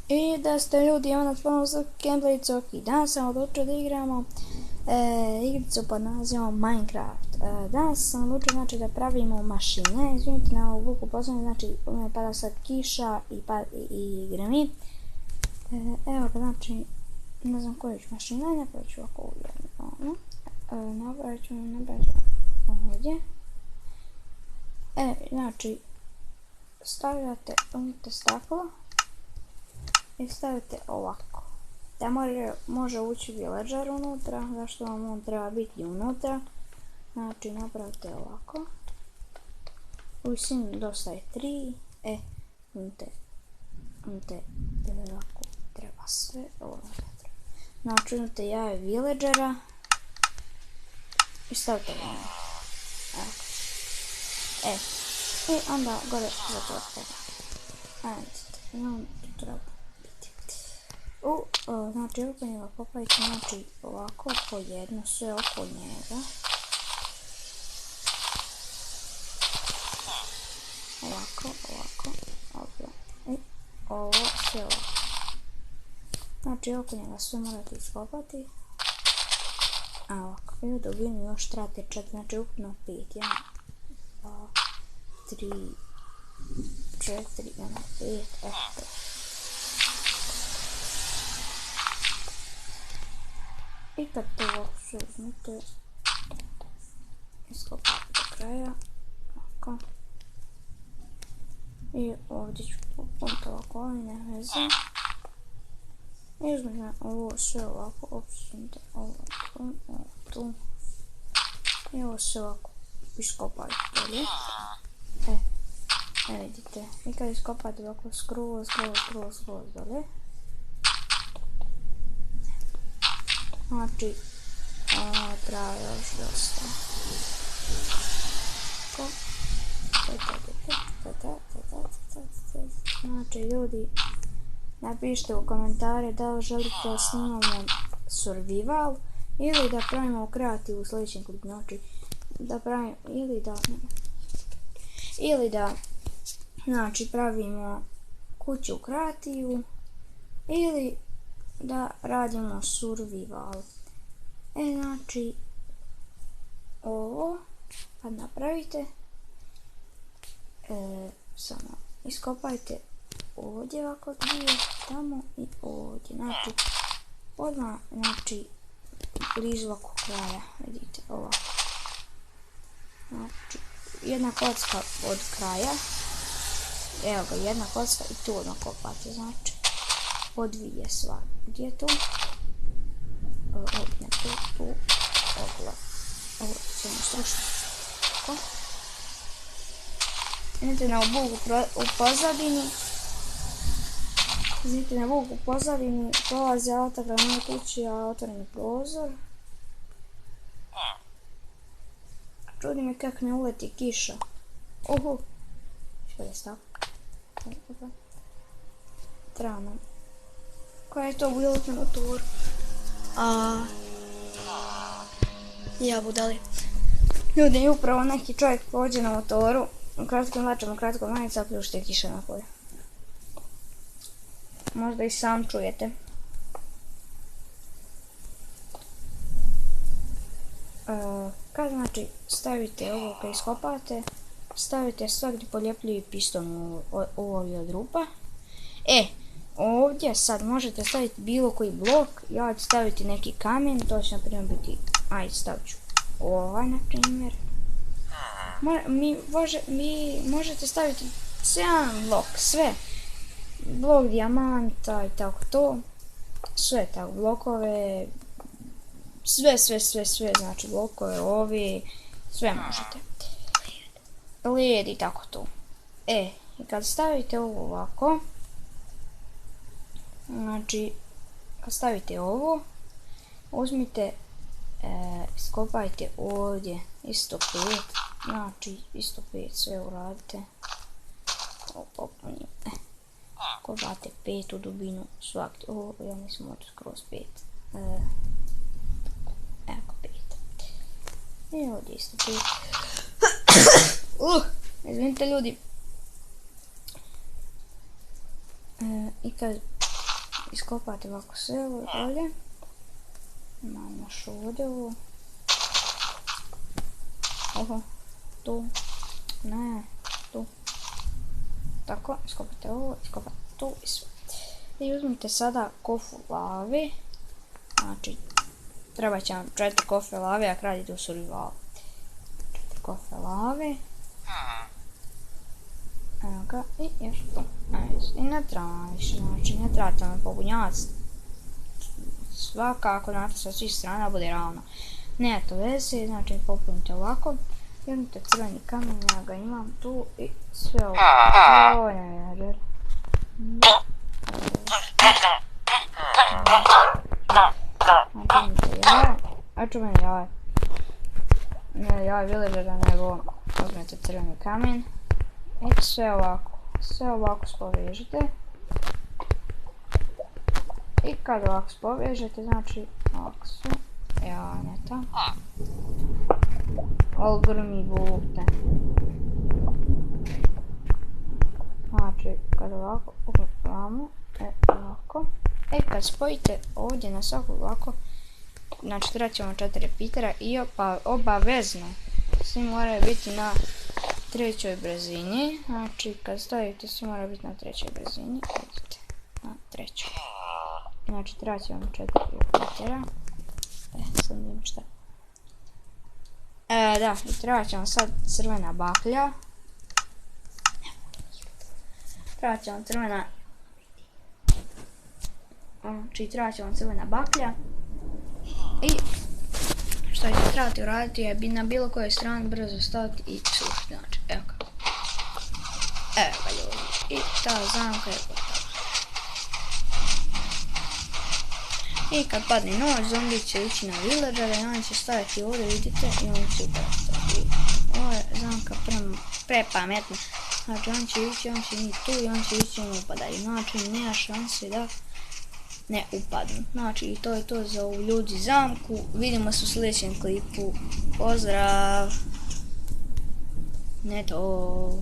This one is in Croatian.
I da ste ljudi, ono ponovno za gameplay Coki. Danas sam odlučio da igramo igricu pod nazivom Minecraft. Danas sam odlučio znači da pravimo mašine. Izvinite na ovu buku pozornicu, znači u me pada sad kiša i grmi. Evo ga, znači ne znam koju ću mašina, napravit ću ovako jednu. Napravit ću ovdje. Znači stavljate, umite staklo i stavite ovako. Da može ući villager unutra, zašto vam on treba biti unutra. Znači napravite ovako. U visini dosta je 3. Umite ovako, treba sve, ovo ne treba. Znači uzmite jaje villagera i stavite ga na. I onda gore zatvorite ga. Ajde, treba biti. Znači oko njega kopajte, znači ovako po jedno, sve oko njega. Ovako, ovdje. I ovo, sve ovako. Znači oko njega sve morate iskopati. Ovako, i u dubinu još trebate 4, znači ukupno 5. 1, 2, 3, 4, 5, eto. I kad to uopće uzmite, iskopate do kraja, ovako. I ovdje ću popuniti ovako, ali ne veze. I uzmite ovo sve ovako, opsunite ovo tu. I ovo sve ovako iskopajte dolje. Vidite, i kad iskopate ovako skroz dolje. Znači, treba još dosta. Znači, ljudi, napišite u komentare da li želite da snimamo survival ili da pravimo kreativ u sljedećem klipu. Znači, da pravimo ili da znači pravimo kuću u kreativu ili da radimo survival. Znači ovo kad napravite, samo iskopajte ovdje ovako dvije, tamo i ovdje, znači odmah, znači blizu oko kraja, vidite ovako. Znači jedna kocka od kraja, evo ga jedna kocka i tu odmah kopate, znači po dvije sva. Gdje je tu? Ne, tu, ovo ćemo slušati. Tako. Vidite na bugu u pozadini. Vidite na bugu u pozadini, prolazi auto ga na kući, a otvoreni prozor. Čudi me kak ne uleti kiša. Što je stav? Treba nam. Koja je to bilo na motoru? Ja budali. Ljudi, upravo neki čovjek pođe na motoru. U kratkom hlačem, u kratkom majicu, a pljušte kiša napolje. Možda i sam čujete. Kad znači stavite ovo kad iskopate, stavite svakdje poljepljivi piston u ovoj od rupa. Ovdje sad možete staviti bilo koji blok, ja ću staviti neki kamen, to će na primjer biti, ajde stavit ću ovaj na primjer. Vi možete staviti jedan blok, sve. Blok dijamanta i tako to. Sve tako, blokove, sve, znači blokove, ovi, sve možete. Led i tako to. I kad stavite ovo ovako, znači, kad stavite ovo, uzmite, iskopajte ovdje isto 5, znači isto 5 sve uradite. Kopate 5 u dubinu svakdje, ja mislim od skroz 5. Evo 5. I ovdje isto 5. Izvinite ljudi. I kad iskopati ovako sve ovdje. Imamo još ovdje ovo. Oho, tu, ne, tu. Tako, iskopate ovo, iskopate tu i sve. I uzmite sada kofu lave. Znači, treba će vam 4 kofe lave ako radite u survivalu. 4 kofe lave. Evo ga, i još tu. I ne treba više, znači ne trebate me pobunjavati. Svakako, znači sa svih strana bude ravno. Ne to veze, znači popunite ovako. Uzmite crveni kamen, ja ga imam tu i sve ovo. Ovo ne vjerujem. Znači imate jaje, a ču meni jaje. Ne jaje villagera, nego uzmete crveni kamen. I sve ovako spovežite. I kad ovako spovežete, znači ovako su janeta. Olgrmi bute. Znači kad ovako uklapamo, ovako. I kad spojite ovdje na svaku ovako, znači treba ćemo 4 repeatera i obavezno svi moraju biti na 3. brzini. Znači kad stavite svi moraju biti na 3. brzini. Vidite, na 3. Znači treba ćemo 4 repeatera. Sad vidim šta. Da, i treba ćemo sad crvena baklja. Treba ćemo crvena... Znači treba ćemo crvena baklja. I što ćete trebati uraditi je na bilo kojoj strani brzo staviti i sušiti. Znači, evo ga. Evo ga ljudi. I ta zamka je gotova. I kad padne noć, zombi će ići na villagera i oni će staviti ovdje, vidite, i oni će upadati. Ovo je zamka prepametna. Znači on će ići, on će tu i on će ići i on upadaju. Znači nema šanse da ne upadnu. Znači i to je to za ovu ljudi zamku. Vidimo se u sljedećem klipu. Pozdrav! Neto!